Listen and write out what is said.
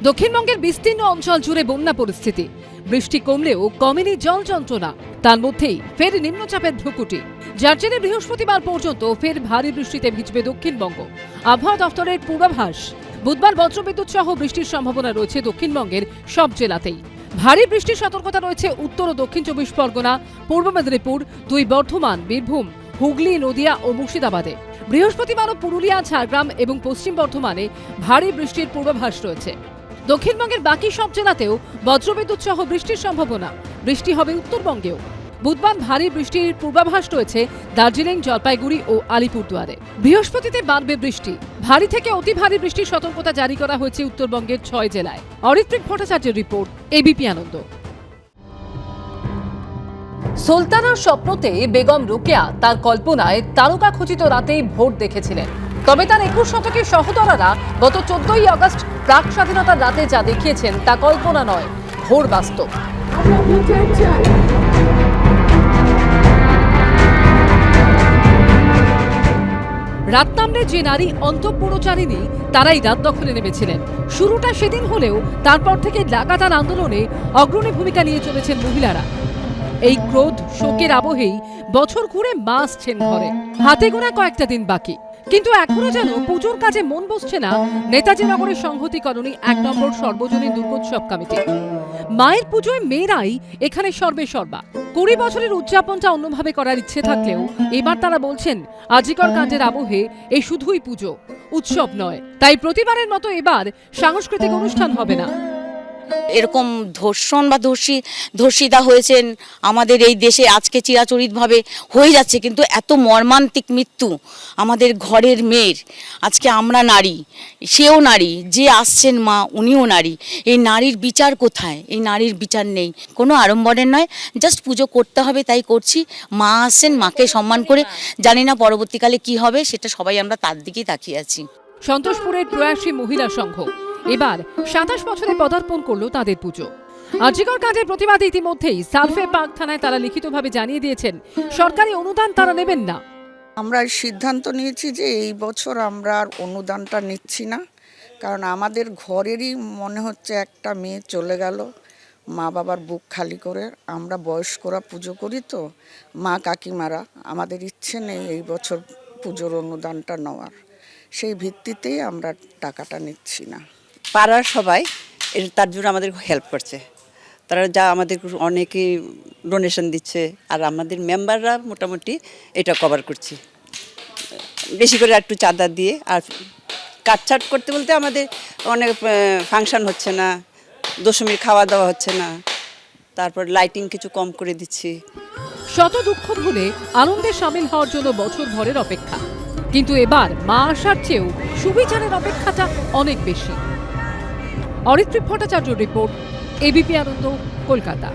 দক্ষিণবঙ্গের বিস্তীর্ণ অঞ্চল জুড়ে বন্যা পরিস্থিতি। বৃষ্টি কমলেও কমেনি জল যন্ত্রণা। তার মধ্যেই ফের নিম্নচাপের ভ্রুকুটি, যার জেরে বৃহস্পতিবার পর্যন্ত ফের ভারী বৃষ্টিতে ভিজবে দক্ষিণবঙ্গ। আবহাওয়া দফতরের পূর্বাভাস, বুধবার বজ্রবিদ্যুৎ সহ বৃষ্টির সম্ভাবনা রয়েছে দক্ষিণবঙ্গের সব জেলাতেই। ভারী বৃষ্টির সতর্কতা রয়েছে উত্তর ও দক্ষিণ 24 পরগনা, পূর্ব মেদিনীপুর, 2 বর্ধমান, বীরভূম, হুগলি, নদিয়া ও মুর্শিদাবাদে। বৃহস্পতিবারও পুরুলিয়া, ঝাড়গ্রাম এবং পশ্চিম বর্ধমানে ভারী বৃষ্টির পূর্বাভাস রয়েছে। দক্ষিণবঙ্গের বাকি সব জেলাতেও বজ্রবিদ্যুৎ সহ বৃষ্টির সম্ভাবনা। বৃষ্টি হবে উত্তরবঙ্গেও। বুধবার ভারী বৃষ্টির পূর্বাভাস রয়েছে দার্জিলিং, জলপাইগুড়ি ও আলিপুরদুয়ারে। বৃহস্পতিতে বাড়বে বৃষ্টি। ভারী থেকে অতি ভারী বৃষ্টির সতর্কতা জারি করা হয়েছে উত্তরবঙ্গের 6 জেলায়। অরিত্রিক ভট্টাচার্যের রিপোর্ট, এবিপি আনন্দ। সুলতানার স্বপ্নতে বেগম রোকেয়া তার কল্পনায় তারকাখচিত রাতেই ভোট দেখেছিলেন। তবে তার 21 শতকের সহোদরারা গত 14ই আগস্ট প্রাক স্বাধীনতার রাতে যা দেখিয়েছেন তা কল্পনা নয়, ঘোর বাস্তব। রাত নামলে যে নারী অন্তঃপুরচারিণী, তারাই রাত দখলে নেমেছিলেন। শুরুটা সেদিন হলেও তারপর থেকে লাগাতার আন্দোলনে অগ্রণী ভূমিকা নিয়ে চলেছেন মহিলারা। এই ক্রোধ শোকের আবহেই বছর ঘুরে মা আসছেন ঘরে। হাতে গোনা কয়েকটা দিন বাকি, কিন্তু এখনো যেন পুজোর কাজে মন বসছে না নেতাজি নগরের সংহতি কলোনি 1 নম্বর সর্বজনীন দুর্গোৎসব কমিটি। মায়ের পুজোয় মেয়েরাই এখানে সর্বেসর্বা। 20 বছরের উদযাপনটা অন্যভাবে করার ইচ্ছে থাকলেও এবার তারা বলছেন আজিকর কাণ্ডের আবহে এ শুধুই পুজো, উৎসব নয়। তাই প্রতিবারের মতো এবার সাংস্কৃতিক অনুষ্ঠান হবে না। এরকম ধর্ষণ বা ধর্ষিতা হয়েছেন আমাদের এই দেশে আজকে চিরাচরিতভাবে হয়ে যাচ্ছে, কিন্তু এত মর্মান্তিক মৃত্যু আমাদের ঘরের মেয়ের। আজকে আমরা নারী, সেও নারী, যে আসছেন মা উনিও নারী। এই নারীর বিচার কোথায়? এই নারীর বিচার নেই। কোনো আড়ম্বরের নয়, জাস্ট পুজো করতে হবে তাই করছি। মা আসছেন, মাকে সম্মান করে। জানি না পরবর্তীকালে কি হবে, সেটা সবাই আমরা তার দিকেই তাকিয়ে আছি। সন্তোষপুরের প্রয়াসী মহিলা সংঘ এবার 27 বছরে পদার্পণ করলো তাদের পুজো। আজিকর কাণ্ডের প্রতিবাদে ইতিমধ্যেই সালফে পার্ক থানায় তারা লিখিতভাবে জানিয়ে দিয়েছেন সরকারি অনুদান তারা নেবেন না। আমরা সিদ্ধান্ত নিয়েছি যে এই বছর আমরা আর অনুদানটা নিচ্ছি না, কারণ আমাদের ঘরেরই মনে হচ্ছে একটা মেয়ে চলে গেল, মা বাবার বুক খালি করে। আমরা বয়স্করা পুজো করি তো, মা কাকিমারা, আমাদের ইচ্ছে নেই এই বছর পুজোর অনুদানটা নেওয়ার। সেই ভিত্তিতেই আমরা টাকাটা নিচ্ছি না। পাড়ার সবাই তার জন্য আমাদের হেল্প করছে। তারা যা আমাদের অনেকেই ডোনেশন দিচ্ছে, আর আমাদের মেম্বাররা মোটামুটি এটা কভার করছি। বেশি করে একটু চাঁদা দিয়ে, আর কাটছাট করতে বলতে আমাদের অনেক ফাংশন হচ্ছে না, দশমীর খাওয়া দাওয়া হচ্ছে না, তারপর লাইটিং কিছু কম করে দিচ্ছি। শত দুঃখ ভুলে আনন্দে সামিল হওয়ার জন্য বছর ভরের অপেক্ষা, কিন্তু এবার মা আসার চেয়েও সুবিচারের অপেক্ষাটা অনেক বেশি। অরিত্রিক ভট্টাচার্য রিপোর্ট, এবিপি আনন্দ, কলকাতা।